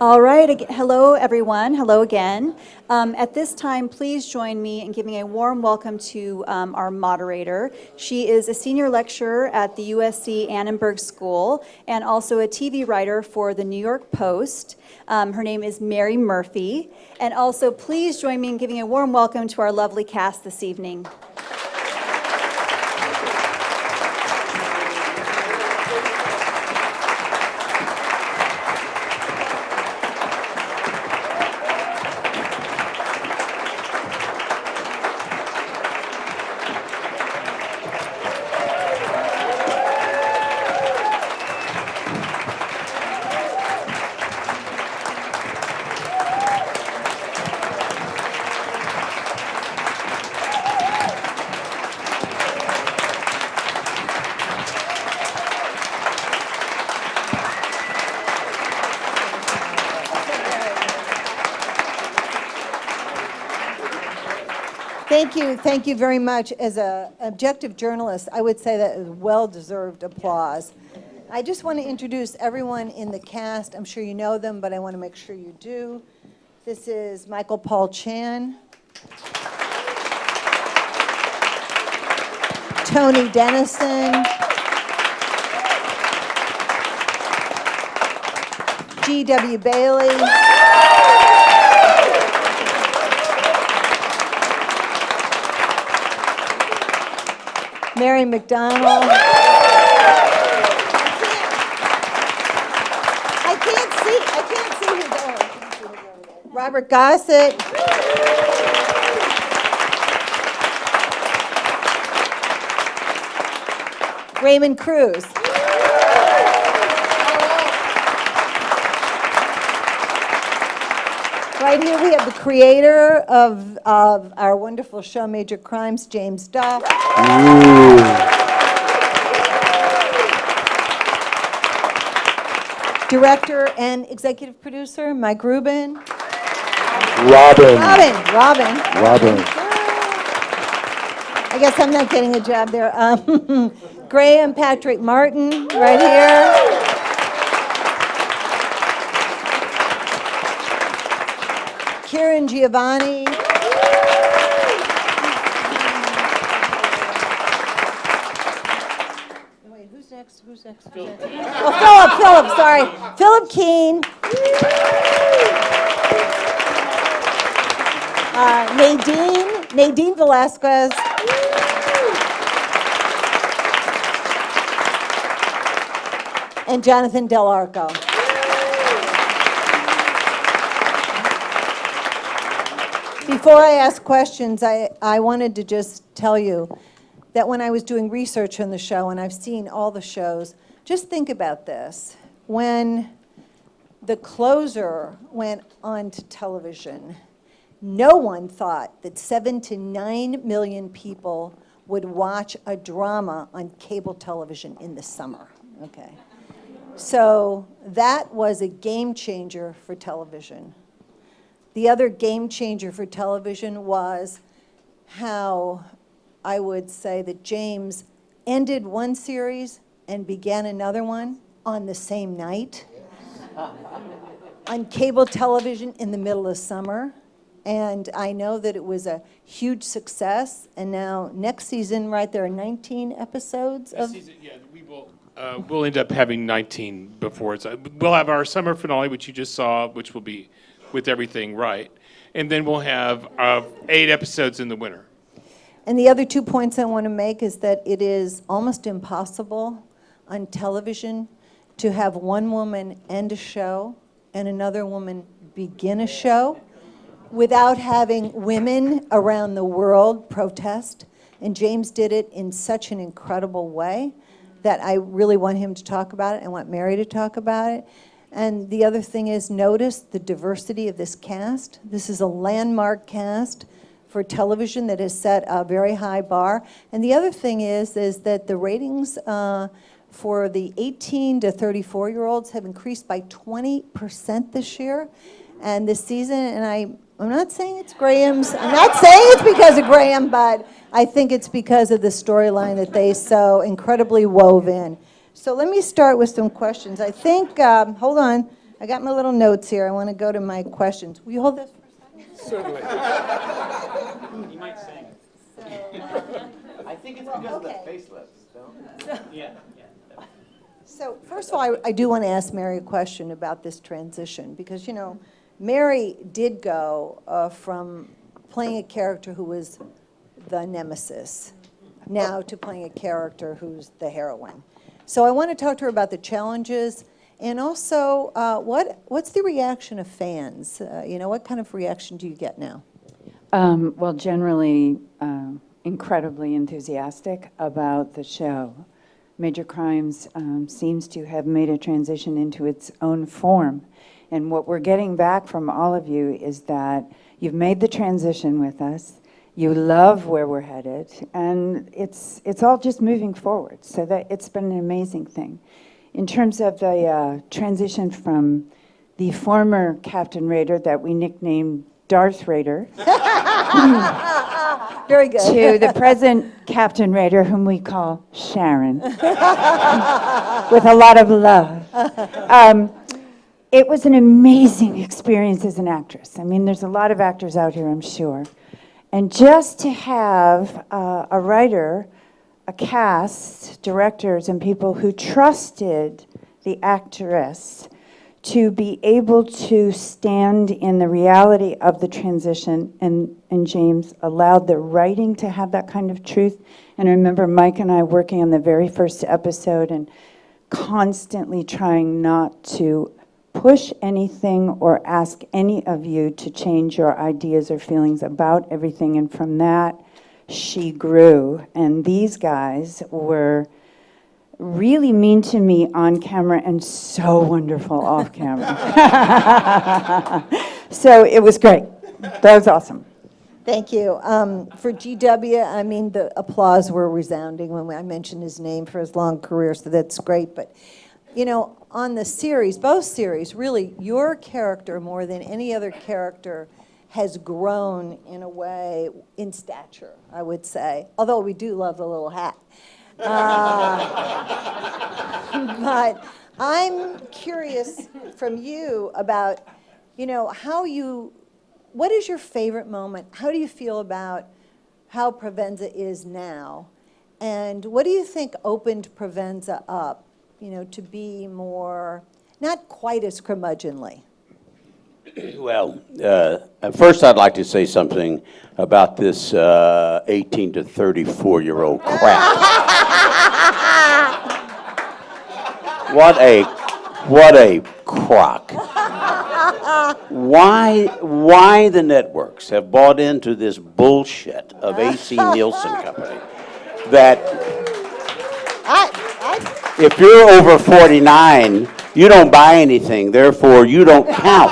All right. Hello, everyone. Hello again. At this time, please join me in giving a warm welcome to our moderator. She is a senior lecturer at the USC Annenberg School and also a TV writer for the New York Post. Her name is Mary Murphy. And also, please join me in giving a warm welcome to our lovely cast this evening. Thank you very much. As an objective journalist, I would say that is well-deserved applause. I just want to introduce everyone in the cast. I'm sure you know them, but I want to make sure you do. This is Michael Paul Chan, Tony Denison, G.W. Bailey, Mary McDonnell. I can't see who's over. Robert Gossett. Raymond Cruz. Right here we have the creator of our wonderful show, Major Crimes, James Duff. Director and executive producer, Mike Rubin. Robin. I guess I'm not getting a job there. Graham Patrick Martin, right here. Kearran Giovanni. Wait, who's next? Oh, Phillip, sorry. Phillip Keene. Nadine Velazquez. And Jonathan Del Arco. Before I ask questions, I wanted to just tell you that when I was doing research on the show, and I've seen all the shows, just think about this. When the closer went on to television, no one thought that 7 to 9 million people would watch a drama on cable television in the summer, okay? So that was a game changer for television. The other game changer for television was how I would say that James ended one series and began another one on the same night on cable television in the middle of summer. And I know that it was a huge success. And now next season, right, there are 19 episodes of... This season, yeah, we'll end up having 19 before it's... We'll have our summer finale, which you just saw, which will be With Everything Right. And then we'll have 8 episodes in the winter. And the other 2 points I want to make is that it is almost impossible on television to have one woman end a show and another woman begin a show without having women around the world protest. And James did it in such an incredible way that I really want him to talk about it. I want Mary to talk about it. And the other thing is, notice the diversity of this cast. This is a landmark cast for television that has set a very high bar. And the other thing is that the ratings for the 18 to 34-year-olds have increased by 20% this year. And this season, and I'm not saying it's Graham's, I'm not saying it's because of Graham, but I think it's because of the storyline that they so incredibly wove in. So let me start with some questions. I think, hold on, I got my little notes here. I want to go to my questions. Will you hold this for a second? Certainly. You might sing. I think it's because of the facelifts, don't Yeah. So first of all, I do want to ask Mary a question about this transition because, you know, Mary did go from playing a character who was the nemesis now to playing a character who's the heroine. So I want to talk to her about the challenges and also what's the reaction of fans? What kind of reaction do you get now? Well, generally, incredibly enthusiastic about the show. Major Crimes seems to have made a transition into its own form. And what we're getting back from all of you is that you've made the transition with us, you love where we're headed, and it's all just moving forward. So that it's been an amazing thing. In terms of the transition from the former Captain Raider that we nicknamed Darth Raider Very good. to the present Captain Raider, whom we call Sharon, with a lot of love. It was an amazing experience as an actress. I mean, there's a lot of actors out here, I'm sure. And just to have a writer, a cast, directors, and people who trusted the actress to be able to stand in the reality of the transition, and James allowed the writing to have that kind of truth. And I remember Mike and I working on the very first episode and constantly trying not to push anything or ask any of you to change your ideas or feelings about everything. And from that, she grew. And these guys were really mean to me on camera and so wonderful off camera. So it was great. That was awesome. Thank you. For GW, I mean, the applause were resounding when I mentioned his name for his long career, so that's great. But, on the series, both series, really, your character, more than any other character, has grown in a way, in stature, I would say. Although we do love the little hat. But I'm curious from you about, what is your favorite moment? How do you feel about how Provenza is now? And what do you think opened Provenza up, to be more, not quite as curmudgeonly? Well, first I'd like to say something about this 18 to 34-year-old crap. What a crock. Why the networks have bought into this bullshit of A.C. Nielsen Company that if you're over 49, you don't buy anything, therefore you don't count.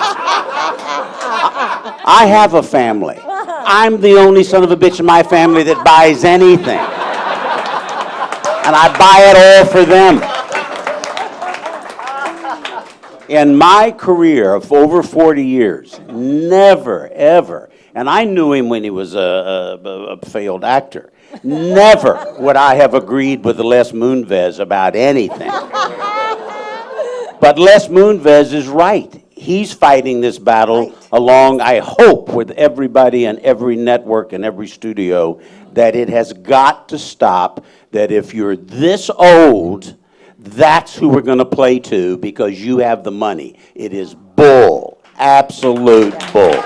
I have a family. I'm the only son of a bitch in my family that buys anything. And I buy it all for them. In my career of over 40 years, never, ever, and I knew him when he was a failed actor, never would I have agreed with Les Moonves about anything. But Les Moonves is right. He's fighting this battle along, I hope, with everybody and every network and every studio, that it has got to stop, that if you're this old, that's who we're going to play to because you have the money. It is bull, absolute bull.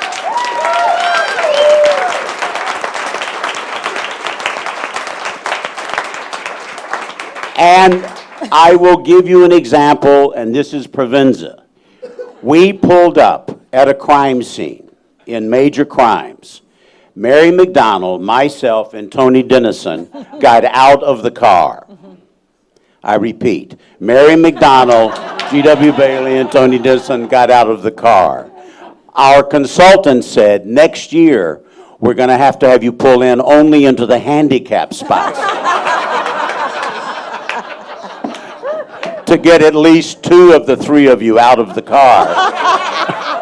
And I will give you an example, and this is Provenza. We pulled up at a crime scene in Major Crimes. Mary McDonnell, myself, and Tony Denison got out of the car. I repeat, Mary McDonnell, G.W. Bailey, and Tony Denison got out of the car. Our consultant said, next year, we're going to have you pull in only into the handicap spots to get at least 2 of the 3 of you out of the car.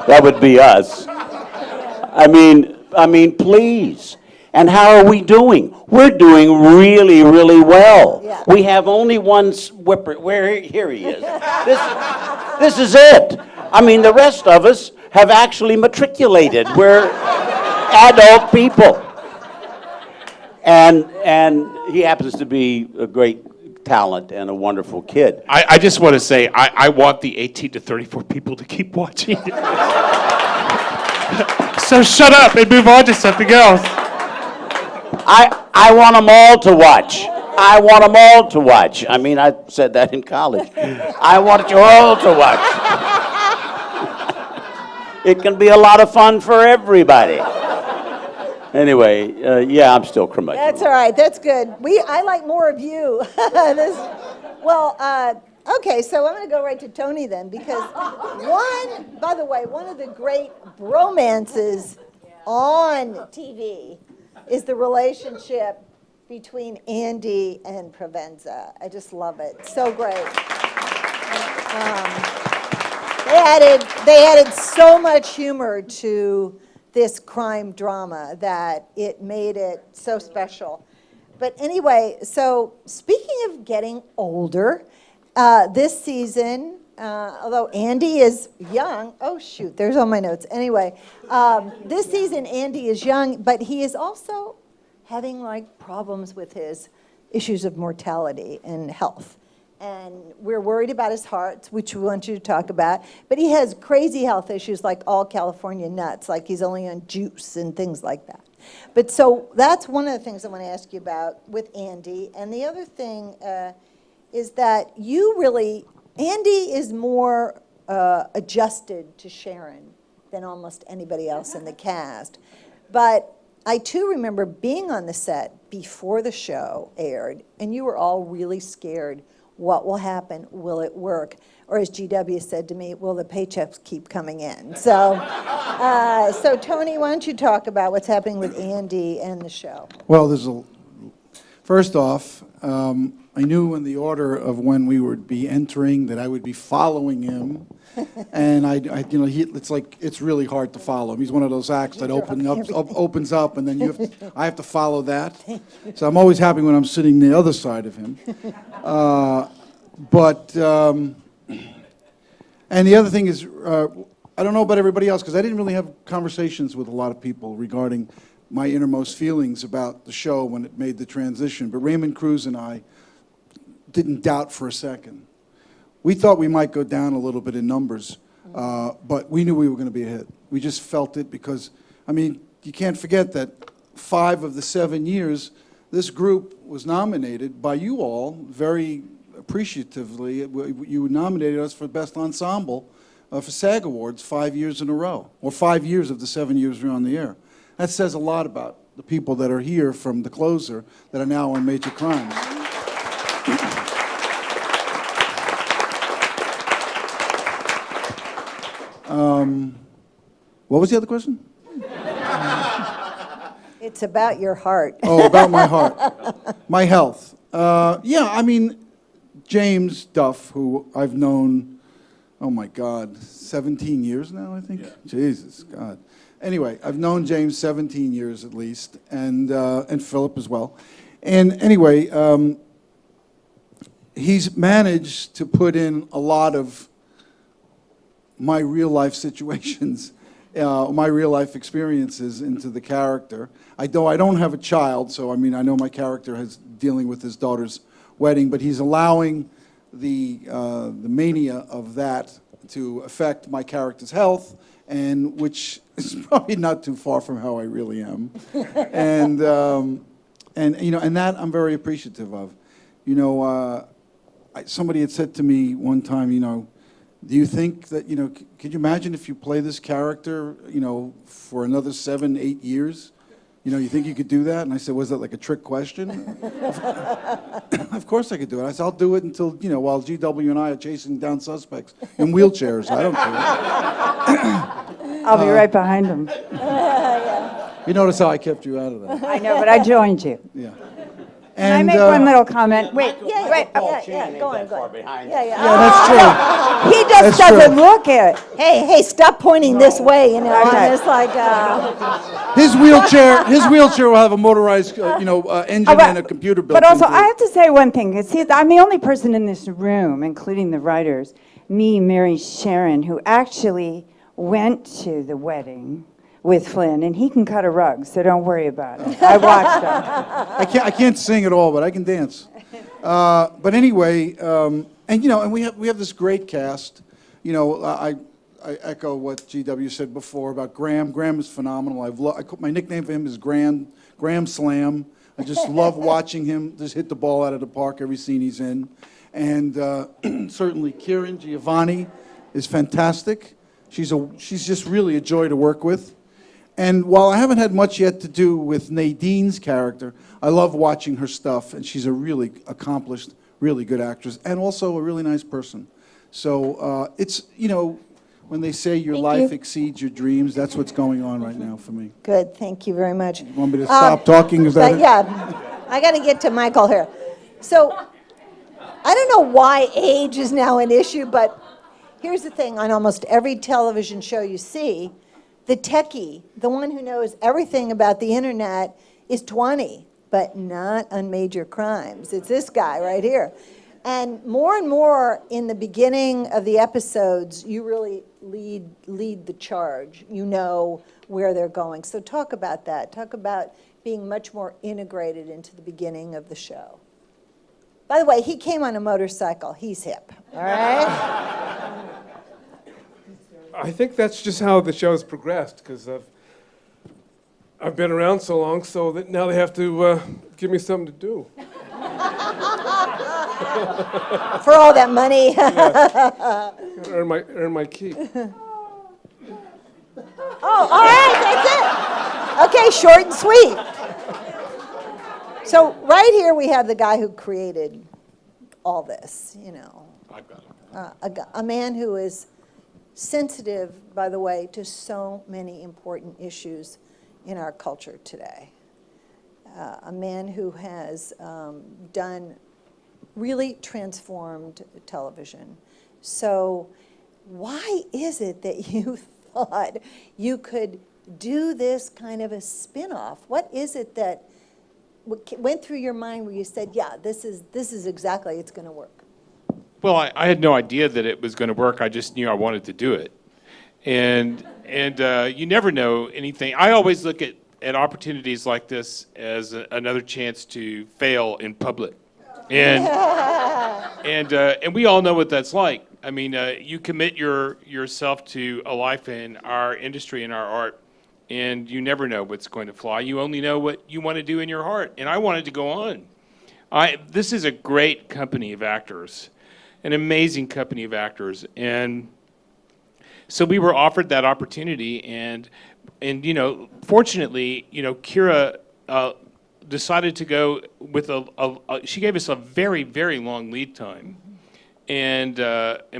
That would be us. I mean, please. And how are we doing? We're doing really, really well. Yeah. We have only one whipper. Here he is. This is it. I mean, the rest of us have actually matriculated. We're adult people. And he happens to be a great talent and a wonderful kid. I just want to say, I want the 18 to 34 people to keep watching it. So shut up and move on to something else. I want them all to watch. I want them all to watch. I mean, I said that in college. I want you all to watch. It can be a lot of fun for everybody. Anyway, yeah, I'm still curmudgeon. That's all right. That's good. I like more of you. Okay, so I'm going to go right to Tony then, because by the way, one of the great bromances on TV is the relationship between Andy and Provenza. I just love it. So great. They added so much humor to this crime drama that it made it so special. But anyway, so speaking of getting older, this season, although Andy is young, oh shoot, there's all my notes. Anyway, this season Andy is young, but he is also having like problems with his issues of mortality and health. And we're worried about his heart, which we want you to talk about. But he has crazy health issues like all California nuts, like he's only on juice and things like that. But so that's one of the things I want to ask you about with Andy. And the other thing is that Andy is more adjusted to Sharon than almost anybody else in the cast. But I too remember being on the set before the show aired, and you were all really scared. What will happen? Will it work? Or as GW said to me, will the paychecks keep coming in? So, so Tony, why don't you talk about what's happening with Andy and the show? Well, first off, I knew in the order of when we would be entering that I would be following him, and it's really hard to follow him. He's one of those acts that opens up, and then I have to follow that. So I'm always happy when I'm sitting the other side of him. And the other thing is, I don't know about everybody else, because I didn't really have conversations with a lot of people regarding my innermost feelings about the show when it made the transition. But Raymond, Cruz, and I didn't doubt for a second. We thought we might go down a little bit in numbers, but we knew we were going to be a hit. We just felt it because, I mean, you can't forget that 5 of the 7 years, this group was nominated by you all very appreciatively. You nominated us for Best Ensemble for SAG Awards 5 years in a row, or 5 years of the 7 years we were on the air. That says a lot about the people that are here from The Closer that are now on Major Crimes. What was the other question? It's about your heart. Oh, about my heart. My health. Yeah, I mean, James Duff, who I've known, oh my God, 17 years now, I think? Yeah. Jesus, God. Anyway, I've known James 17 years at least, and Phillip as well. And anyway, he's managed to put in a lot of my real life situations, my real life experiences into the character. I don't have a child, so I mean, I know my character is dealing with his daughter's wedding, but he's allowing the mania of that to affect my character's health, and which is probably not too far from how I really am. And that I'm very appreciative of. Somebody had said to me one time, do you think that, could you imagine if you play this character, for another 7, 8 years? You think you could do that? And I said, was that like a trick question? Of course I could do it. I said, I'll do it until, while GW and I are chasing down suspects in wheelchairs. I don't care. I'll be right behind him. You notice how I kept you out of that. I know, but I joined you. Yeah. Can I make one little comment? Wait, Go on. Yeah, that's true. He just doesn't look it. Hey, stop pointing this way, Okay. It's like, His wheelchair will have a motorized, engine and a computer built But also, into I it. have to say one thing. See, I'm the only person in this room, including the writers, me marry Sharon, who actually went to the wedding with Flynn, and he can cut a rug, so don't worry about it. I watched him. I can't sing at all, but I can dance. But anyway, and we have this great cast. I echo what GW said before about Graham. Graham is phenomenal. My nickname for him is Graham Slam. I just love watching him just hit the ball out of the park every scene he's in. And certainly Kearran, Giovanni, is fantastic. She's just really a joy to work with. And while I haven't had much yet to do with Nadine's character, I love watching her stuff, and she's a really accomplished, really good actress, and also a really nice person. So it's, when they say your life exceeds your dreams, that's what's going on right now for me. Good, thank you very much. You want me to stop talking? Is that it? Yeah, I got to get to Michael here. So, I don't know why age is now an issue, but here's the thing. On almost every television show you see, the techie, the one who knows everything about the internet, is 20, but not on major crimes. It's this guy right here. And more in the beginning of the episodes, you really lead the charge. You know where they're going. So talk about that. Talk about being much more integrated into the beginning of the show. By the way, he came on a motorcycle. He's hip, all right? I think that's just how the show's progressed, because I've been around so long, so that now they have to give me something to do. For all that money. Earn my keep. Oh, all right, that's it. Okay, short and sweet. So right here we have the guy who created all this, I've got it. a man who is sensitive, by the way, to so many important issues in our culture today. A man who has really transformed television. So why is it that you thought you could do this kind of a spin-off? What is it that went through your mind where you said, yeah, this is exactly, it's going to work? Well, I had no idea that it was going to work. I just knew I wanted to do it. And you never know anything. I always look at opportunities like this as another chance to fail in public. And we all know what that's like. I mean, you commit yourself to a life in our industry and our art, and you never know what's going to fly. You only know what you want to do in your heart. And I wanted to go on. This is a great company of actors, an amazing company of actors. And so we were offered that opportunity, and fortunately, Kira decided to go with she gave us a very, very long lead time. And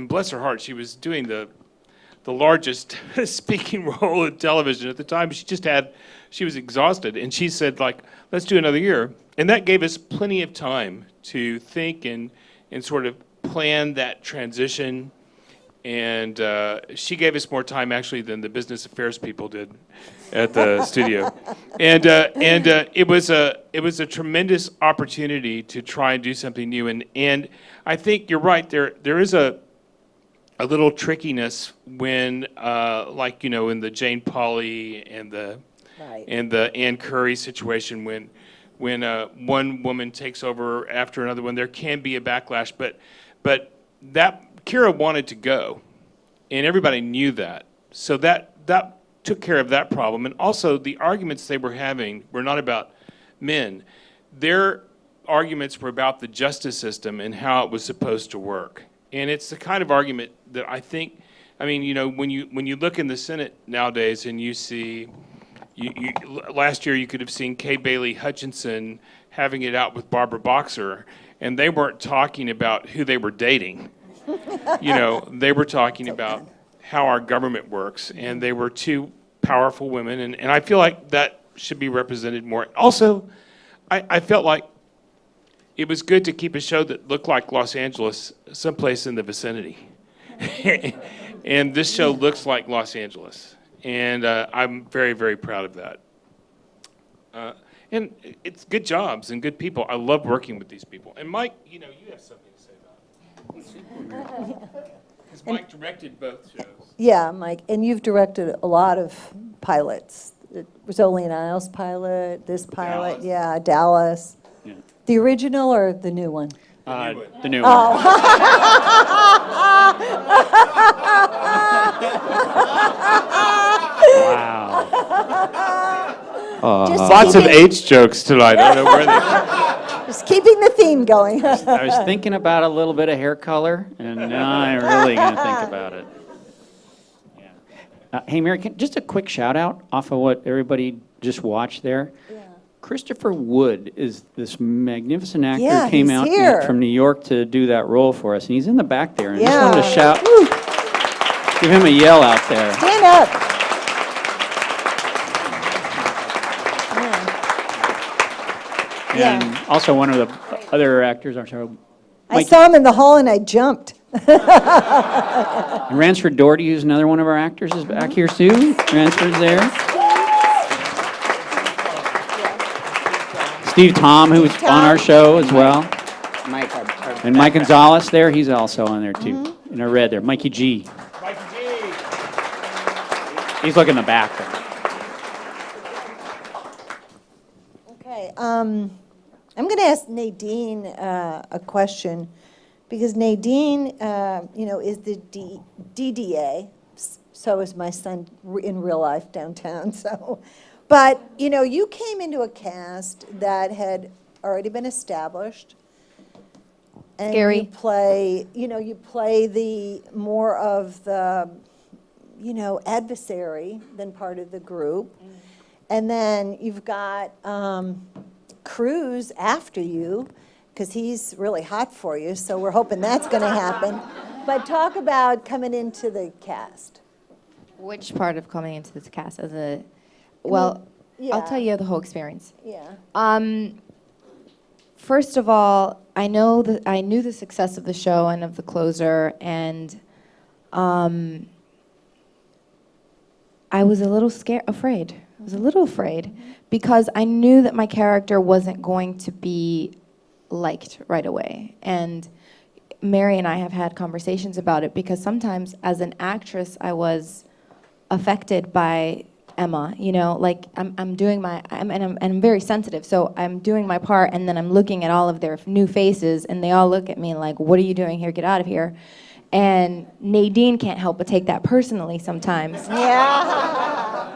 bless her heart, she was doing the largest speaking role in television at the time. She was exhausted, and she said, let's do another year. And that gave us plenty of time to think and sort of plan that transition. And she gave us more time, actually, than the business affairs people did at the studio. And it was a tremendous opportunity to try and do something new. And I think you're right. There is a little trickiness when, in the Jane Pauley and the Ann Curry situation, when one woman takes over after another one, there can be a backlash. But that Kira wanted to go, and everybody knew that. So that took care of that problem. And also, the arguments they were having were not about men. Their arguments were about the justice system and how it was supposed to work. And it's the kind of argument that I think, when you look in the Senate nowadays and you see, last year you could have seen Kay Bailey Hutchinson having it out with Barbara Boxer, and they weren't talking about who they were dating. They were talking about how our government works, and they were two powerful women, and I feel like that should be represented more. Also, I felt like it was good to keep a show that looked like Los Angeles someplace in the vicinity. And this show looks like Los Angeles, and I'm very, very proud of that. And it's good jobs and good people. I love working with these people. And Mike, you have something to say about it. Because Mike directed both shows. Yeah, Mike, and you've directed a lot of pilots. It was only an Isles pilot, this pilot, Dallas. yeah, Dallas. Yeah. The original or the new one? The new one. Wow. Just Lots of keeping- H jokes tonight. I don't know where they. Just keeping the theme going. I was thinking about a little bit of hair color, and now I'm really going to think about it. Yeah. Hey, Mary, just a quick shout out off of what everybody just watched there. Christopher Wood is this magnificent actor Yeah, who came he's out here. from New York to do that role for us, and he's in the back there. And I Yeah. just wanted to give him a yell out there. Stand up. Yeah. And also one of the other actors, I'm sorry, I Mike- saw him in the hall and I jumped. And Ransford Doherty, who's another one of our actors, is back here too. Ransford's there. Steve Tom, who's on our show as well. Mike, And Mike Gonzalez there, he's also on there too. In a red there. Mikey G. Mikey G. He's looking in the back there. Okay, I'm going to ask Nadine a question, because Nadine, is the DDA, so is my son in real life downtown, so. But, you came into a cast that had already been established. And Scary. you play the more of the, adversary than part of the group. And then you've got Cruz after you, because he's really hot for you, so we're hoping that's going to happen. But talk about coming into the cast. Which part of coming into this cast as a, well, yeah. I'll tell you the whole experience. Yeah. First of all, I knew the success of the show and of the closer, and I was a little afraid. I was a little afraid because I knew that my character wasn't going to be liked right away. And Mary and I have had conversations about it, because sometimes as an actress I was affected by Emma, like I'm doing I'm very sensitive, so I'm doing my part, and then I'm looking at all of their new faces, and they all look at me like, what are you doing here? Get out of here. And Nadine can't help but take that personally sometimes. Yeah.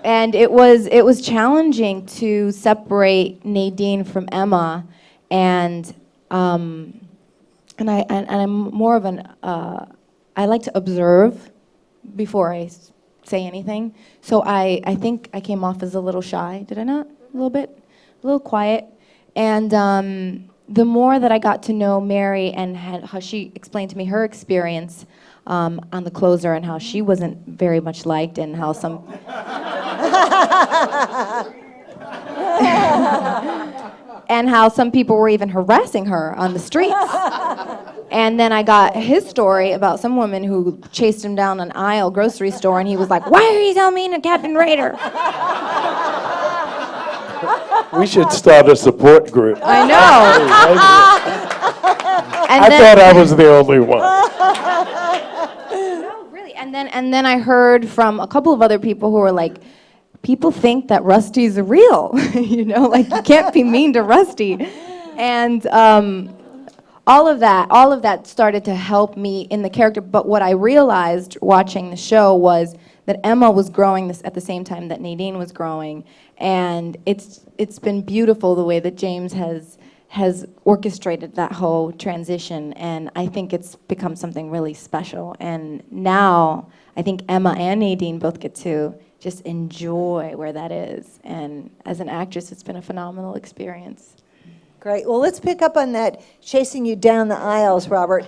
And it was challenging to separate Nadine from Emma, and I'm more of an I like to observe before I say anything. So I think I came off as a little shy, did I not? A little bit, a little quiet. And the more that I got to know Mary and how she explained to me her experience on the closer, and how she wasn't very much liked, and how some and how some people were even harassing her on the streets. And then I got his story about some woman who chased him down an aisle grocery store, and he was like, why are you so mean to Captain Raider? We should start a support group. I know. And I then, thought I was the only one. no, really. And then I heard from a couple of other people who were like, people think that Rusty's real, like you can't be mean to Rusty. And all of that started to help me in the character. But what I realized watching the show was that Emma was growing at the same time that Nadine was growing, and it's been beautiful the way that James has orchestrated that whole transition, and I think it's become something really special. And now I think Emma and Nadine both get to just enjoy where that is, and as an actress, it's been a phenomenal experience. Great. Well, let's pick up on that chasing you down the aisles, Robert.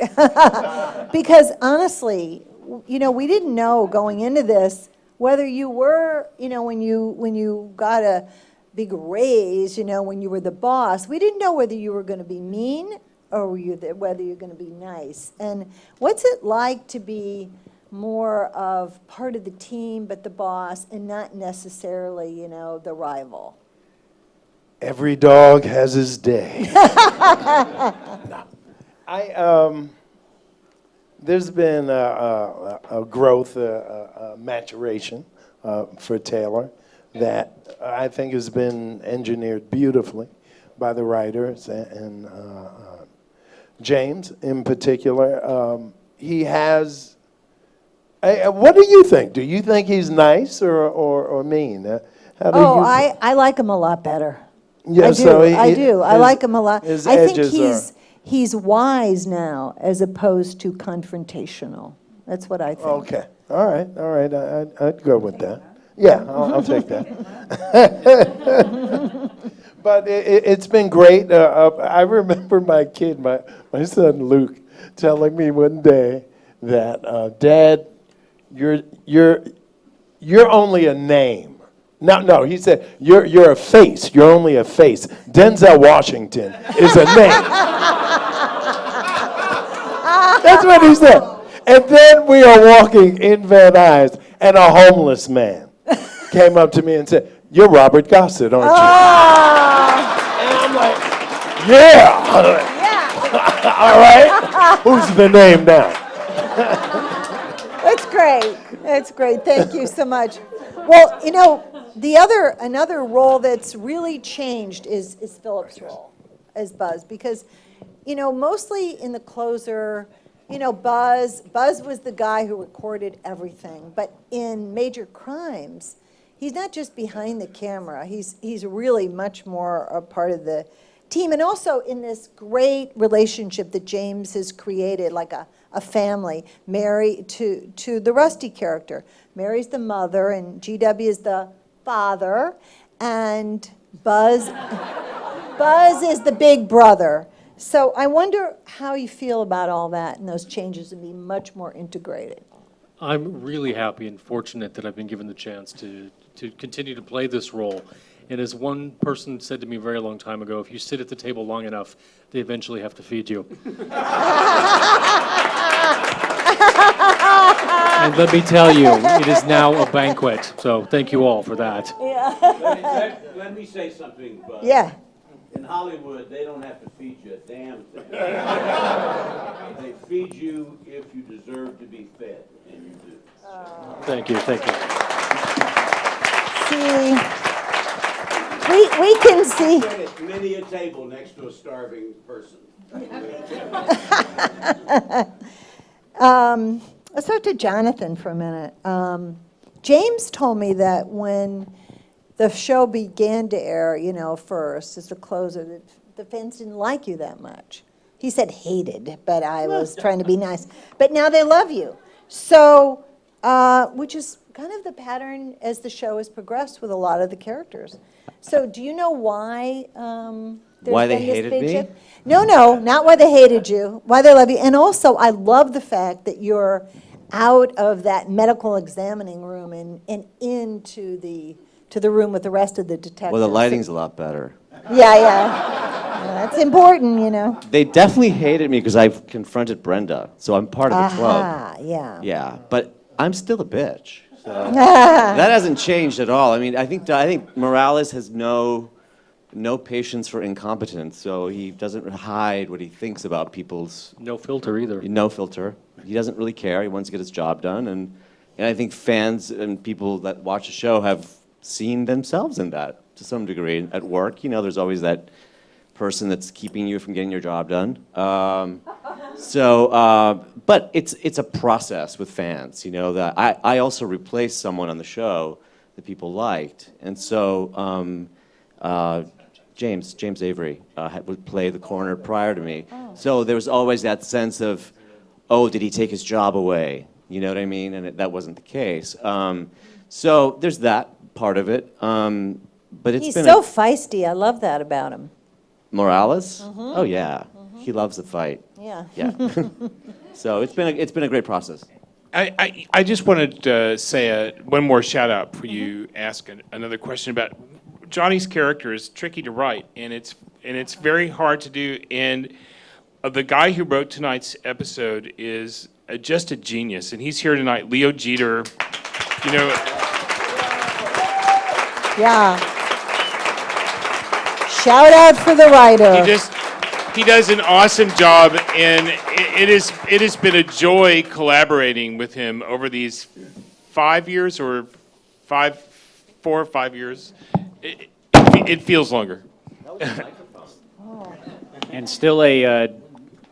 Because honestly, we didn't know going into this whether you were, when you got a big raise, when you were the boss, we didn't know whether you were going to be mean or whether you're going to be nice. And what's it like to be more of part of the team but the boss, and not necessarily, the rival? Every dog has his day. No. there's been a growth, a maturation for Taylor that I think has been engineered beautifully by the writers and James in particular. He has. What do you think? Do you think he's nice or mean? How do Oh, you I like him a lot better. Yeah, I do. so I do. I like him a lot. his I think edges he's wise now as opposed to confrontational. That's what I think. Okay. All right. I'd go with that. Yeah, I'll take that. But it's been great. I remember my kid, my son Luke, telling me one day that, Dad, you're only a name. No, he said, you're a face. You're only a face. Denzel Washington is a name. That's what he said. And then we are walking in Van Nuys, and a homeless man came up to me and said, "You're Robert Gossett, aren't you?" And I'm like, yeah. All right. Who's the name now? That's great. That's great. Thank you so much. Well, another role that's really changed is Phillip's role as Buzz, because, mostly in the closer, Buzz was the guy who recorded everything, but in Major Crimes, he's not just behind the camera. He's really much more a part of the team, and also in this great relationship that James has created, like a family. Mary to the Rusty character. Mary's the mother, and GW is the father, and Buzz is the big brother. So I wonder how you feel about all that and those changes and being much more integrated. I'm really happy and fortunate that I've been given the chance to continue to play this role. And as one person said to me a very long time ago, if you sit at the table long enough, they eventually have to feed you. And let me tell you, it is now a banquet. So thank you all for that. Let me say something, Buzz. Yeah. In Hollywood, they don't have to feed you a damn thing. They feed you if you deserve to be fed, and you do. Thank you. See, we can see. Sit at many a table next to a starving person. Let's talk to Jonathan for a minute. James told me that when the show began to air, first as the closer, the fans didn't like you that much. He said hated, but I was trying to be nice. But now they love you. So, which is kind of the pattern as the show has progressed with a lot of the characters. So do you know why Why they hated me? No, not why they hated you, why they love you. And also, I love the fact that you're out of that medical examining room and into the room with the rest of the detectives. Well, the lighting's a lot better. Yeah, that's important, They definitely hated me because I've confronted Brenda, so I'm part of the club. Yeah. Yeah, but I'm still a bitch. So that hasn't changed at all. I mean, I think Morales has no patience for incompetence, so he doesn't hide what he thinks about people's. No filter either. No filter. He doesn't really care. He wants to get his job done, and I think fans and people that watch the show have seen themselves in that to some degree. At work, there's always that person that's keeping you from getting your job done. But it's a process with fans. That I also replaced someone on the show that people liked, and so James Avery would play the coroner prior to me. So there was always that sense of, oh, did he take his job away? You know what I mean? And that wasn't the case. So there's that part of it. But He's so feisty. I love that about him. Morales? Oh yeah, he loves the fight. Yeah. So it's been a great process. I just wanted to say one more shout out for you. Ask another question about Johnny's character is tricky to write, and it's very hard to do. And the guy who wrote tonight's episode is just a genius, and he's here tonight. Leo Jeter, Yeah. Shout out for the writer. He does an awesome job, and it has been a joy collaborating with him over these 5 years or 4 or 5 years. It feels longer. And still a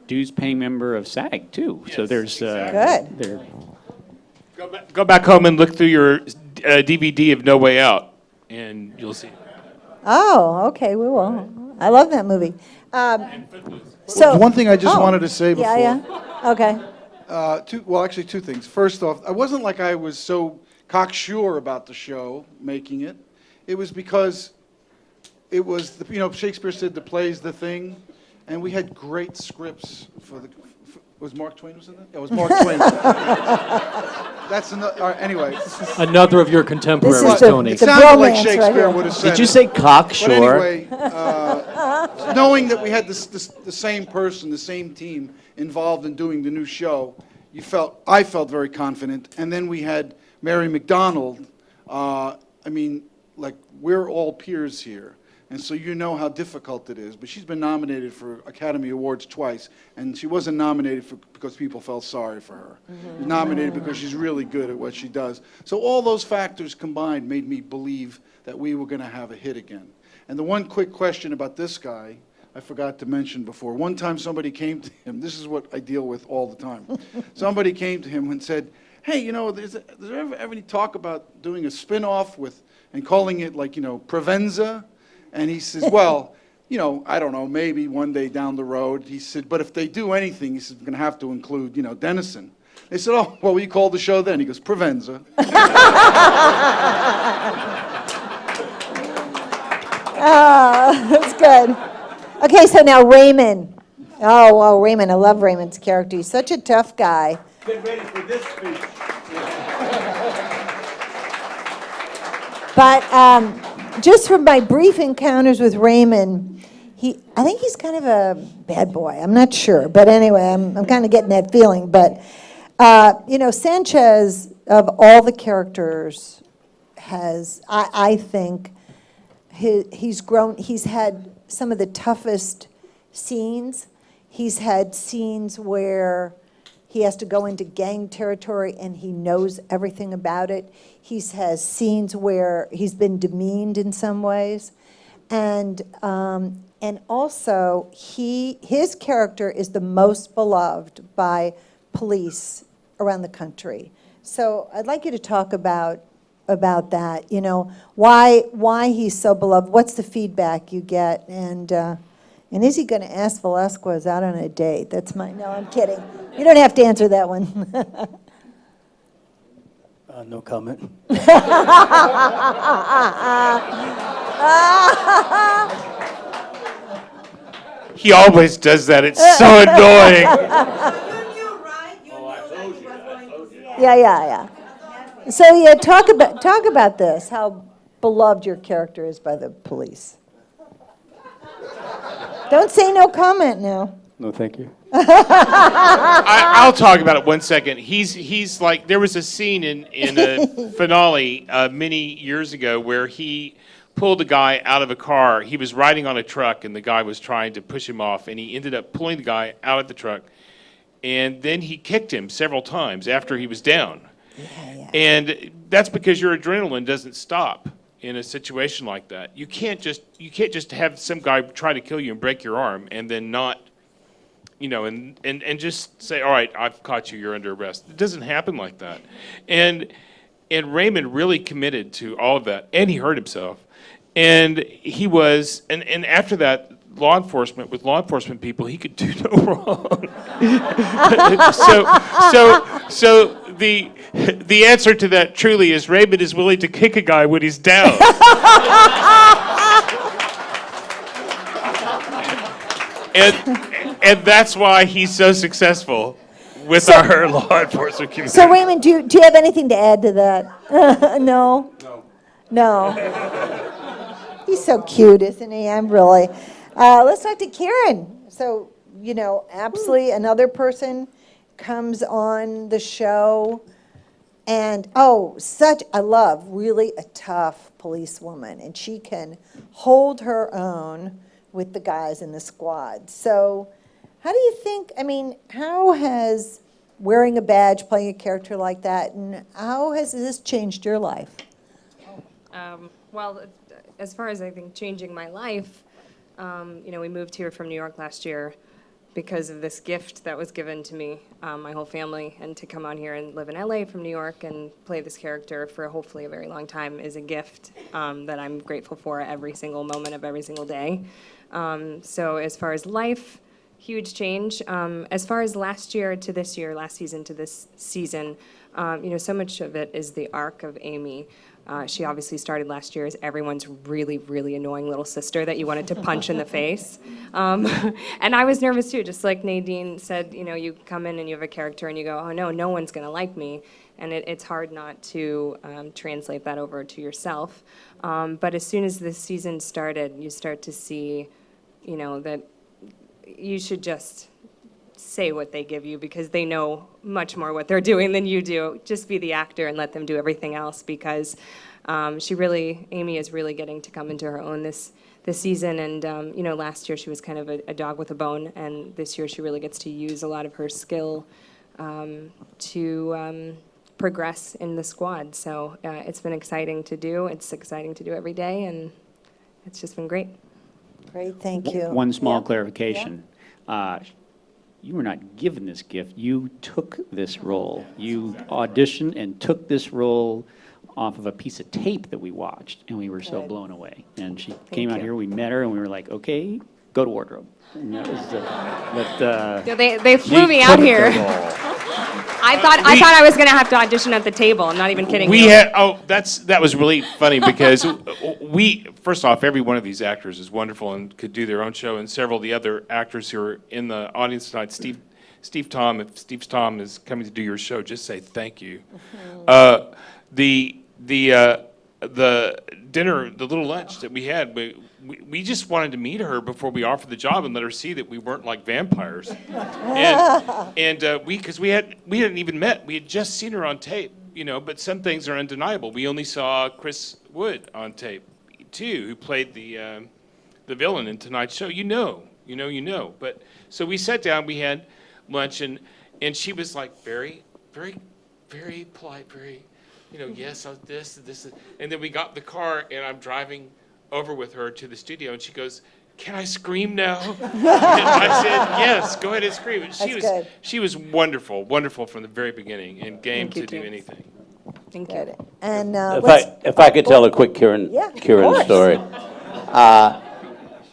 dues-paying member of SAG, too. So Yes, there's... Good. there- Go back home and look through your DVD of No Way Out, and you'll see. Oh, okay, we will. I love that movie. So One thing I just oh, wanted to say before. Yeah, okay. Actually, two things. First off, I wasn't like I was so cocksure about the show, making it. It was because it was, Shakespeare said the play's the thing, and we had great scripts for the, was Mark Twain was in that? Yeah, it was Mark Twain. That's another, all right, anyway. Another of your contemporaries, This is the- Tony. It it's a sounded like bromance right Shakespeare here. would have said Did you it. say But cocksure? anyway, knowing that we had the same person, the same team involved in doing the new show, I felt very confident. And then we had Mary McDonnell. We're all peers here. And so you know how difficult it is. But she's been nominated for Academy Awards twice. And she wasn't nominated because people felt sorry for her. She was nominated because she's really good at what she does. So all those factors combined made me believe that we were going to have a hit again. And the one quick question about this guy, I forgot to mention before. One time somebody came to him, this is what I deal with all the time. Somebody came to him and said, hey, is there ever any talk about doing a spin-off and calling it Provenza? And he says, well, I don't know, maybe one day down the road. He said, but if they do anything, he said, we're going to have to include, Denison. They said, oh, what will you call the show then? He goes, Provenza. That's good. Okay, so now Raymond. Oh, Raymond. I love Raymond's character. He's such a tough guy. Get ready for this speech. But just from my brief encounters with Raymond, I think he's kind of a bad boy. I'm not sure. But anyway, I'm kind of getting that feeling. But, Sanchez, of all the characters, I think, he's grown. He's had some of the toughest scenes. He's had scenes where he has to go into gang territory and he knows everything about it. He has scenes where he's been demeaned in some ways. And also, his character is the most beloved by police around the country. So I'd like you to talk about that, why he's so beloved, what's the feedback you get, and is he going to ask Velazquez out on a date? No, I'm kidding. You don't have to answer that one. No comment. He always does that. It's so annoying. Yeah. So yeah, talk about this, how beloved your character is by the police. Don't say no comment now. No, thank you. I'll talk about it 1 second. He's like, there was a scene in a finale many years ago where he pulled a guy out of a car. He was riding on a truck and the guy was trying to push him off, and he ended up pulling the guy out of the truck, and then he kicked him several times after he was down. Yeah. And that's because your adrenaline doesn't stop in a situation like that. You can't just have some guy try to kill you and break your arm and then not, and just say, all right, I've caught you, you're under arrest. It doesn't happen like that. And Raymond really committed to all of that, and he hurt himself. And he was, and after that, with law enforcement people, he could do no wrong. So the answer to that truly is Raymond is willing to kick a guy when he's down. And that's why he's so successful with our law enforcement community. So Raymond, do you have anything to add to that? No? No. He's so cute, isn't he? I'm really. Let's talk to Kearran. So, absolutely another person comes on the show. And, I love really a tough policewoman. And she can hold her own with the guys in the squad. So how do you think, I mean, how has wearing a badge, playing a character like that, and how has this changed your life? Well, as far as I think changing my life, we moved here from New York last year because of this gift that was given to me, my whole family, and to come out here and live in LA from New York and play this character for hopefully a very long time is a gift that I'm grateful for every single moment of every single day. So as far as life, huge change. As far as last year to this year, last season to this season, so much of it is the arc of Amy. She obviously started last year as everyone's really, really annoying little sister that you wanted to punch in the face. And I was nervous too, just like Nadine said, you come in and you have a character and you go, oh no, no one's gonna like me. And it's hard not to translate that over to yourself. But as soon as this season started, you start to see, that you should just say what they give you because they know much more what they're doing than you do. Just be the actor and let them do everything else because Amy is really getting to come into her own this season. And, last year she was kind of a dog with a bone, and this year she really gets to use a lot of her skill to progress in the squad. So it's been exciting to do. It's exciting to do every day, and it's just been great. Great, thank you. One small clarification. You were not given this gift. You took this role. You auditioned and took this role off of a piece of tape that we watched, and we were so blown away. And she came out here, we met her, and we were like, okay, go to wardrobe. And that was, they flew me out here. I thought I was going to have to audition at the table. I'm not even kidding you. That was really funny because first off, every one of these actors is wonderful and could do their own show, and several of the other actors who are in the audience tonight, Steve Tom, if Steve Tom is coming to do your show, just say thank you. The dinner, the little lunch that we had, we just wanted to meet her before we offered the job and let her see that we weren't like vampires. Because we hadn't even met. We had just seen her on tape, but some things are undeniable. We only saw Chris Wood on tape, too, who played the villain in tonight's show. You know. But so we sat down, we had lunch, and she was like very, very, very polite, very, yes, this, and then we got in the car, and I'm driving over with her to the studio, and she goes, "Can I scream now?" And I said, "Yes, go ahead and scream." And she was wonderful from the very beginning, and game to do anything. Thank you. And If I could tell a quick Kearran story.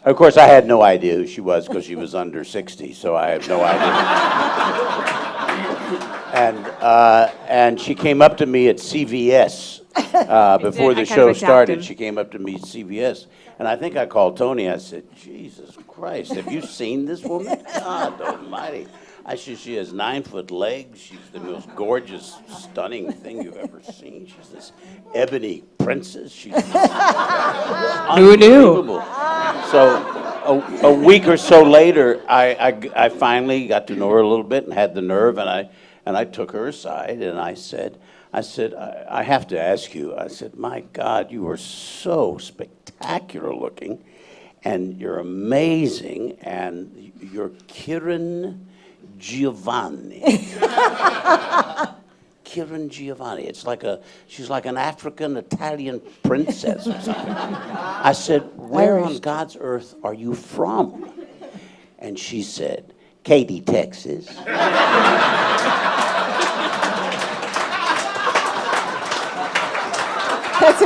Of course, I had no idea who she was because she was under 60, so I had no idea. And she came up to me at CVS before the show started. She came up to me at CVS, and I think I called Tony. I said, "Jesus Christ, have you seen this woman? God Almighty!" I said, "She has 9-foot legs. She's the most gorgeous, stunning thing you've ever seen. She's this ebony princess. She's Who knew?" unbelievable." So a week or so later, I finally got to know her a little bit and had the nerve, and I took her aside and I said, I have to ask you. I said, "My God, you are so spectacular looking, and you're amazing, and you're Kearran Giovanni." Kearran Giovanni. She's like an African Italian princess or something. I said, "Where on God's earth are you from?" And she said, "Katy, Texas." That's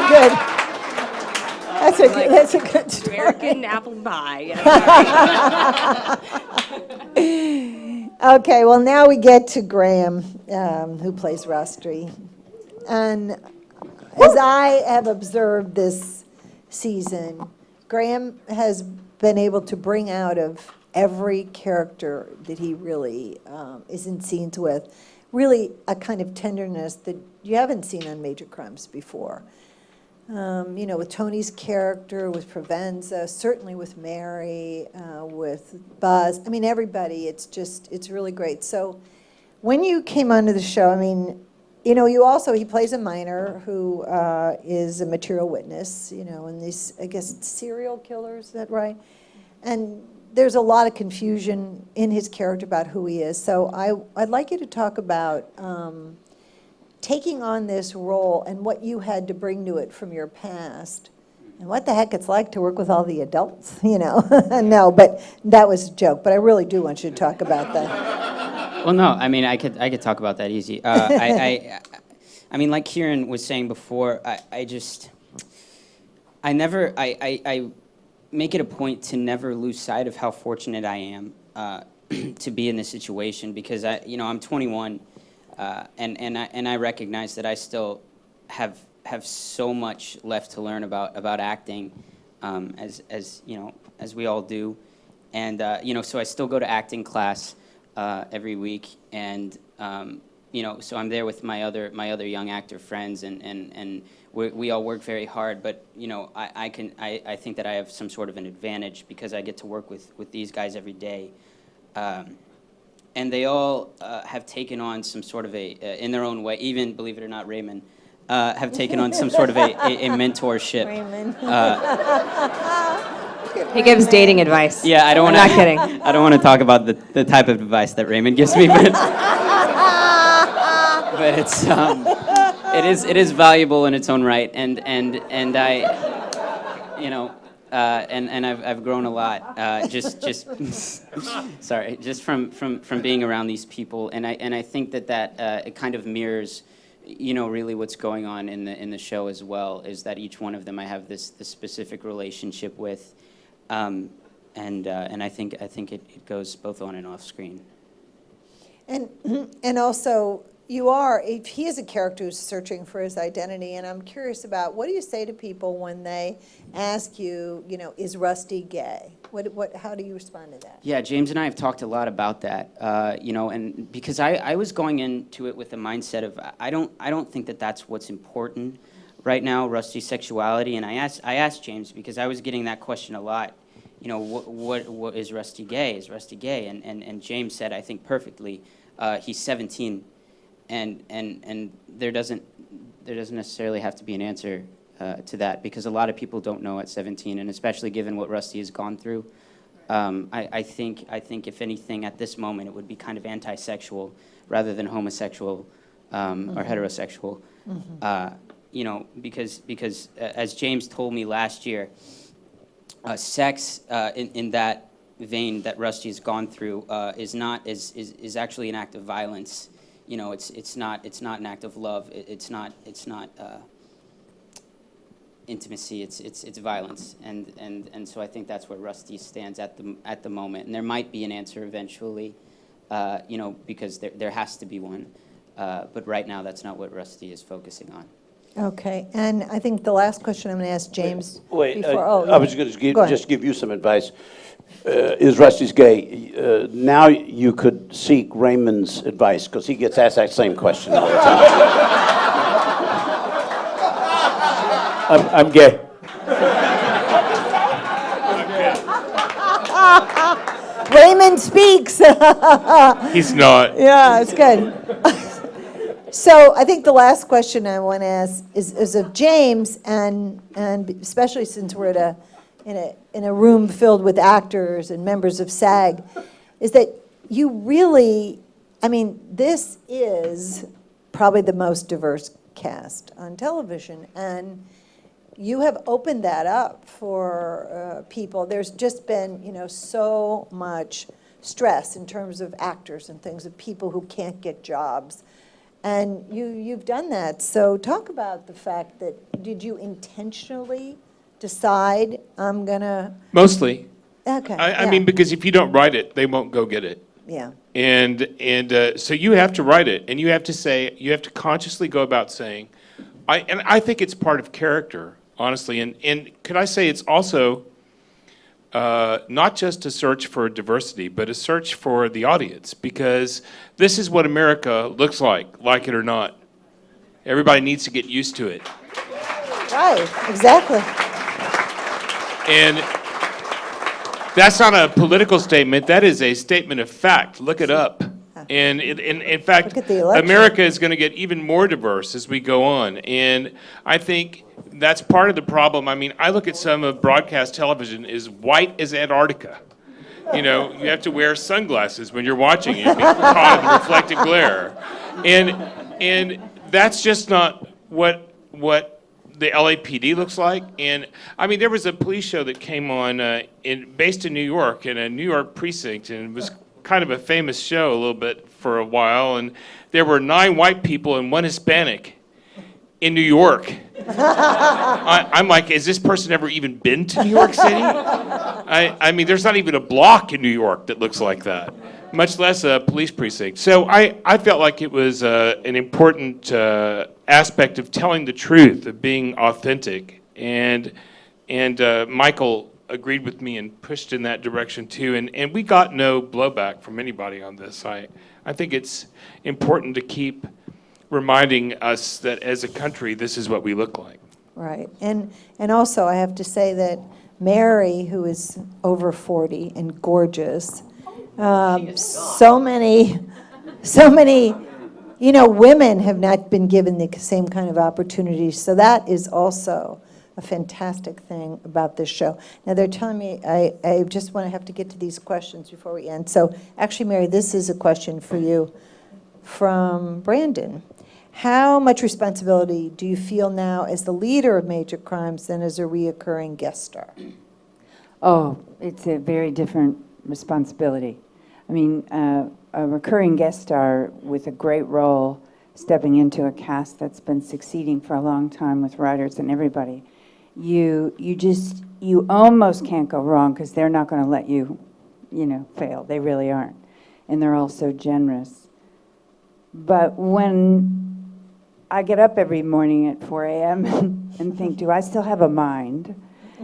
a good story. American apple pie. Okay, well, now we get to Graham, who plays Rusty. And as I have observed this season, Graham has been able to bring out of every character that he really is in scenes with, really a kind of tenderness that you haven't seen on Major Crimes before. With Tony's character, with Provenza, certainly with Mary, with Buzz. I mean, everybody, it's really great. So when you came onto the show, I mean, he plays a minor who is a material witness, in these, I guess, serial killers, is that right? And there's a lot of confusion in his character about who he is. So I'd like you to talk about taking on this role and what you had to bring to it from your past, and what the heck it's like to work with all the adults, you know? No, but that was a joke, but I really do want you to talk about that. Well, no, I mean, I could talk about that easy. I mean, like Kearran was saying before, I make it a point to never lose sight of how fortunate I am to be in this situation, because I'm 21, and I recognize that I still have so much left to learn about acting, as we all do, and so I still go to acting class every week, and so I'm there with my other young actor friends, and we all work very hard, but I think that I have some sort of an advantage because I get to work with these guys every day, and they all have taken on some sort of in their own way, even, believe it or not, Raymond, have taken on some sort of a mentorship. Raymond. He gives dating advice. Yeah, I don't want to. I'm not kidding. I don't want to talk about the type of advice that Raymond gives me, but it's it is valuable in its own right, and I, and I've grown a lot, just sorry, just from being around these people, and I think that it kind of mirrors, really what's going on in the show as well, is that each one of them I have this specific relationship with, and I think it goes both on and off screen. And also, he is a character who's searching for his identity, and I'm curious about, what do you say to people when they ask you, is Rusty gay? How do you respond to that? Yeah, James and I have talked a lot about that, and because I was going into it with the mindset of, I don't think that that's what's important right now, Rusty's sexuality, and I asked James, because I was getting that question a lot, what is Rusty gay? Is Rusty gay? And James said, I think perfectly, he's 17. And there doesn't necessarily have to be an answer to that, because a lot of people don't know at 17, and especially given what Rusty has gone through, I think if anything at this moment it would be kind of anti-sexual rather than homosexual or heterosexual, because as James told me last year, sex in that vein that Rusty has gone through is actually an act of violence. It's not an act of love. It's not intimacy. It's violence, and so I think that's where Rusty stands at the moment. And there might be an answer eventually, because there has to be one. But right now, that's not what Rusty is focusing on. Okay, and I think the last question I'm going to ask James. Wait, before, I was going to just give you some advice. Is Rusty's gay? Now you could seek Raymond's advice, because he gets asked that same question all the time. I'm gay. Raymond speaks. He's not. Yeah, it's good. So I think the last question I want to ask is of James, and especially since we're in a room filled with actors and members of SAG, is that you really, this is probably the most diverse cast on television, and you have opened that up for people. There's just been, so much stress in terms of actors and things, of people who can't get jobs. And you've done that. So talk about the fact that, did you intentionally decide, I'm going to... Mostly. Okay. I mean, because if you don't write it, they won't go get it. Yeah. And so you have to write it, and you have to consciously go about saying, I think it's part of character, honestly. And could I say it's also not just a search for diversity, but a search for the audience, because this is what America looks like it or not. Everybody needs to get used to it. Right, exactly. And that's not a political statement. That is a statement of fact. Look it up. And in fact, Look at the election. America is going to get even more diverse as we go on. And I think that's part of the problem. I mean, I look at some of broadcast television as white as Antarctica. You know, you have to wear sunglasses when you're watching it because caught in the reflected glare. And that's just not what the LAPD looks like. And I mean, there was a police show that came on based in New York, in a New York precinct, and it was kind of a famous show a little bit for a while. And there were 9 white people and 1 Hispanic in New York. I'm like, has this person ever even been to New York City? I mean, there's not even a block in New York that looks like that, much less a police precinct. So I felt like it was an important aspect of telling the truth, of being authentic. And Michael agreed with me and pushed in that direction too. And we got no blowback from anybody on this. I think it's important to keep reminding us that as a country, this is what we look like. Right. And also, I have to say that Mary, who is over 40 and gorgeous, so many, women have not been given the same kind of opportunities. So that is also a fantastic thing about this show. Now, they're telling me, I just want to have to get to these questions before we end. So actually, Mary, this is a question for you from Brandon. How much responsibility do you feel now as the leader of Major Crimes than as a reoccurring guest star? Oh, it's a very different responsibility. I mean, a recurring guest star with a great role, stepping into a cast that's been succeeding for a long time with writers and everybody, you almost can't go wrong because they're not going to let you, fail. They really aren't. And they're all so generous. But when I get up every morning at 4 a.m. and think, do I still have a mind?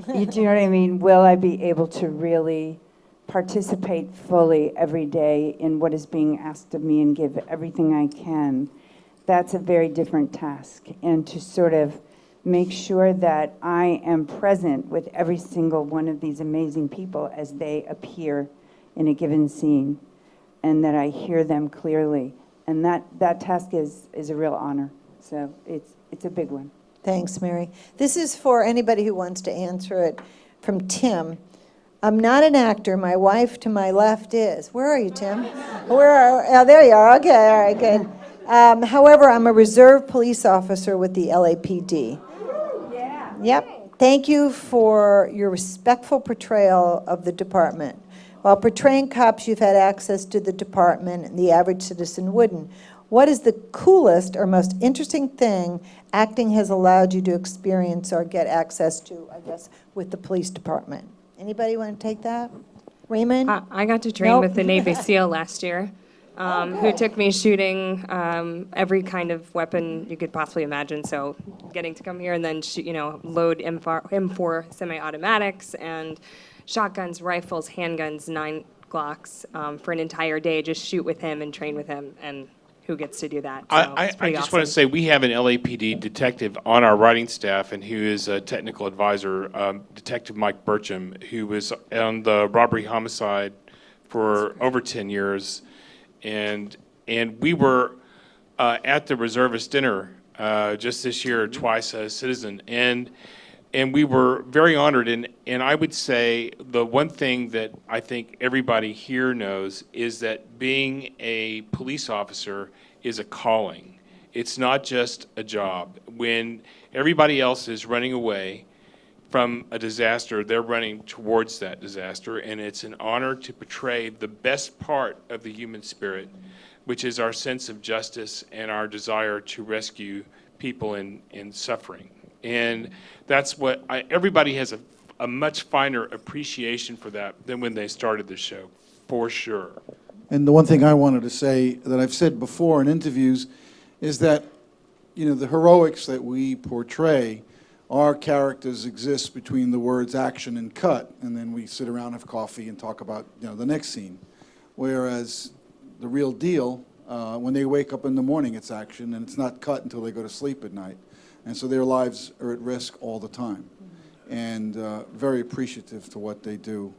Do you know what I mean? Will I be able to really participate fully every day in what is being asked of me and give everything I can? That's a very different task. And to sort of make sure that I am present with every single one of these amazing people as they appear in a given scene, and that I hear them clearly. And that task is a real honor. So it's a big one. Thanks, Mary. This is for anybody who wants to answer it, from Tim. I'm not an actor. My wife to my left is. Where are you, Tim? Oh, there you are. Okay, all right, good. However, I'm a reserve police officer with the LAPD. Yeah. Yep. Thank you for your respectful portrayal of the department. While portraying cops, you've had access to the department and the average citizen wouldn't. What is the coolest or most interesting thing acting has allowed you to experience or get access to, I guess, with the police department? Anybody want to take that? Raymond? I got to train Nope. with the Navy SEAL last year, who took me shooting every kind of weapon you could possibly imagine. So getting to come here and then load M4 semi-automatics and shotguns, rifles, handguns, 9 Glocks for an entire day, just shoot with him and train with him, and who gets to do that. So I it's pretty just want to awesome. say we have an LAPD detective on our writing staff, and who is a technical advisor, Detective Mike Burcham, who was on the robbery homicide for over 10 years. And we were at the reservist dinner just this year, twice as citizen. And we were very honored, and I would say the one thing that I think everybody here knows is that being a police officer is a calling. It's not just a job. When everybody else is running away from a disaster, they're running towards that disaster, and it's an honor to portray the best part of the human spirit, which is our sense of justice and our desire to rescue people in suffering. And that's what everybody has a much finer appreciation for that than when they started the show, for sure. And the one thing I wanted to say that I've said before in interviews is that, the heroics that we portray, our characters exist between the words action and cut, and then we sit around, have coffee, and talk about, the next scene. Whereas the real deal, when they wake up in the morning, it's action, and it's not cut until they go to sleep at night. And so their lives are at risk all the time, and very appreciative to what they do.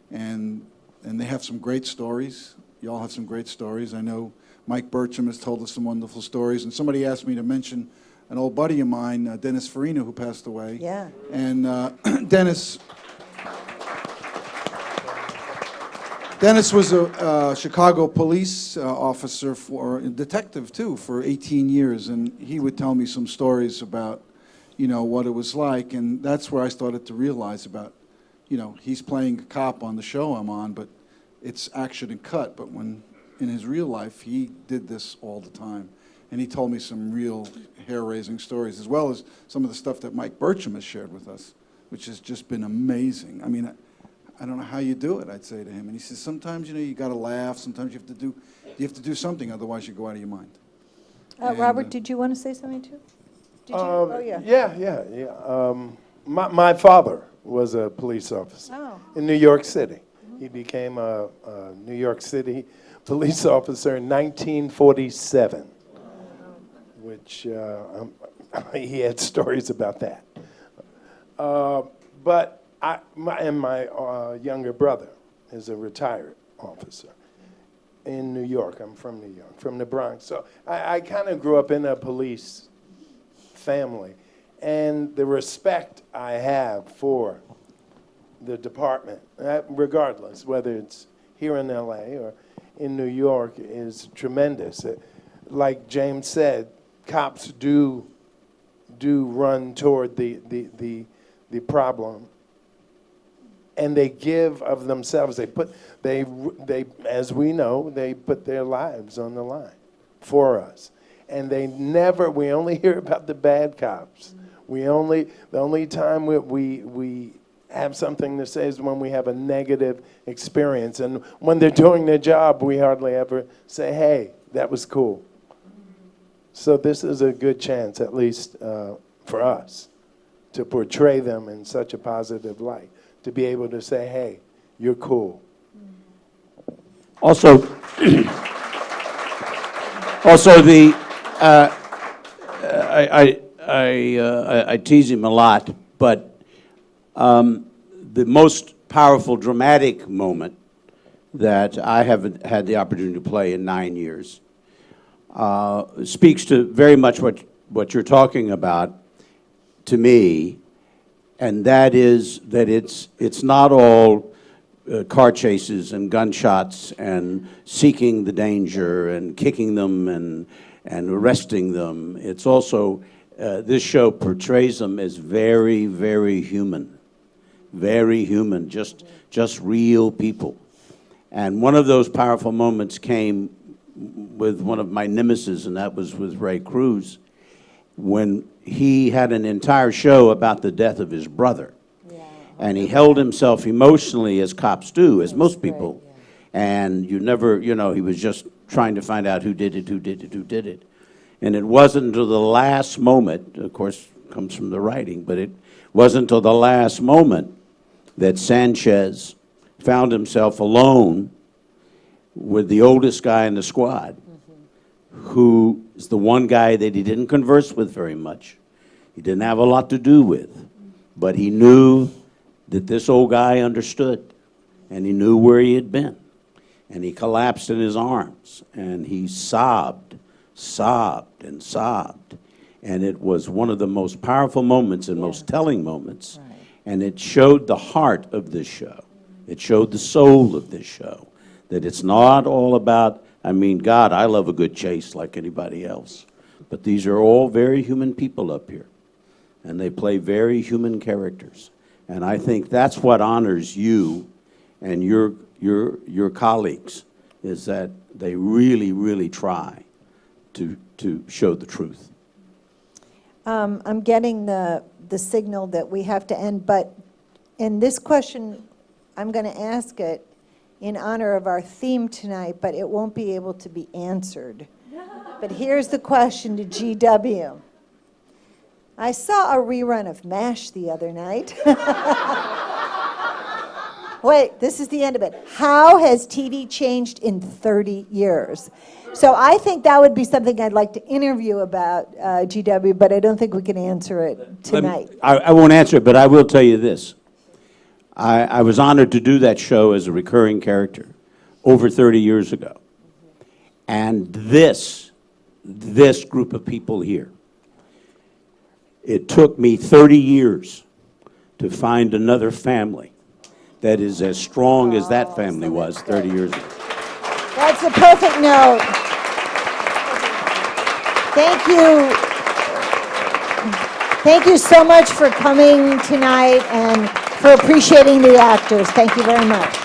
And they have some great stories, you all have some great stories. I know Mike Burcham has told us some wonderful stories, and somebody asked me to mention an old buddy of mine, Dennis Farina, who passed away. Yeah. And Dennis was a Chicago police officer, a detective too, for 18 years, and he would tell me some stories about, what it was like, and that's where I started to realize about, he's playing a cop on the show I'm on, but it's action and cut, but when in his real life, he did this all the time. And he told me some real hair-raising stories, as well as some of the stuff that Mike Burcham has shared with us, which has just been amazing. I mean, I don't know how you do it, I'd say to him. And he says, sometimes, you got to laugh. Sometimes you have to do something, otherwise you go out of your mind. Robert, did you want to say something too? Did you? Oh, yeah. Yeah. My father was a police officer in New York City. He became a New York City police officer in 1947, which he had stories about that. But my younger brother is a retired officer in New York. I'm from New York, from the Bronx. So I kind of grew up in a police family. And the respect I have for the department, regardless, whether it's here in LA or in New York, is tremendous. Like James said, cops do run toward the problem, and they give of themselves. They as we know, they put their lives on the line for us, and we only hear about the bad cops. The only time we have something to say is when we have a negative experience, and when they're doing their job, we hardly ever say, "Hey, that was cool." So this is a good chance, at least for us, to portray them in such a positive light, to be able to say, "Hey, you're cool." Also, I tease him a lot, but the most powerful dramatic moment that I have had the opportunity to play in 9 years speaks to very much what you're talking about to me, and that is that it's not all car chases and gunshots and seeking the danger and kicking them and arresting them. It's also, this show portrays them as very, very human, just real people. And one of those powerful moments came with one of my nemesis, and that was with Ray Cruz, when he had an entire show about the death of his brother. And he held himself emotionally, as cops do, as most people. And you never, he was just trying to find out who did it. And it wasn't until the last moment, of course, comes from the writing, but it wasn't until the last moment that Sanchez found himself alone with the oldest guy in the squad, who is the one guy that he didn't converse with very much. He didn't have a lot to do with, but he knew that this old guy understood, and he knew where he had been. And he collapsed in his arms, and he sobbed. And it was one of the most powerful moments and most telling moments. Right. And it showed the heart of this show. It showed the soul of this show. That it's not all about, God, I love a good chase like anybody else. But these are all very human people up here. And they play very human characters. And I think that's what honors you and your colleagues, is that they really, really try to show the truth. I'm getting the signal that we have to end, but in this question, I'm going to ask it in honor of our theme tonight, but it won't be able to be answered. But here's the question to GW. I saw a rerun of MASH the other night. Wait, this is the end of it. How has TV changed in 30 years? So I think that would be something I'd like to interview about, GW, but I don't think we can answer it tonight. I won't answer it, but I will tell you this. I was honored to do that show as a recurring character, over 30 years ago. And this group of people here, it took me 30 years to find another family that is as strong as that family was 30 years ago. That's a perfect note. Thank you. Thank you so much for coming tonight and for appreciating the actors. Thank you very much.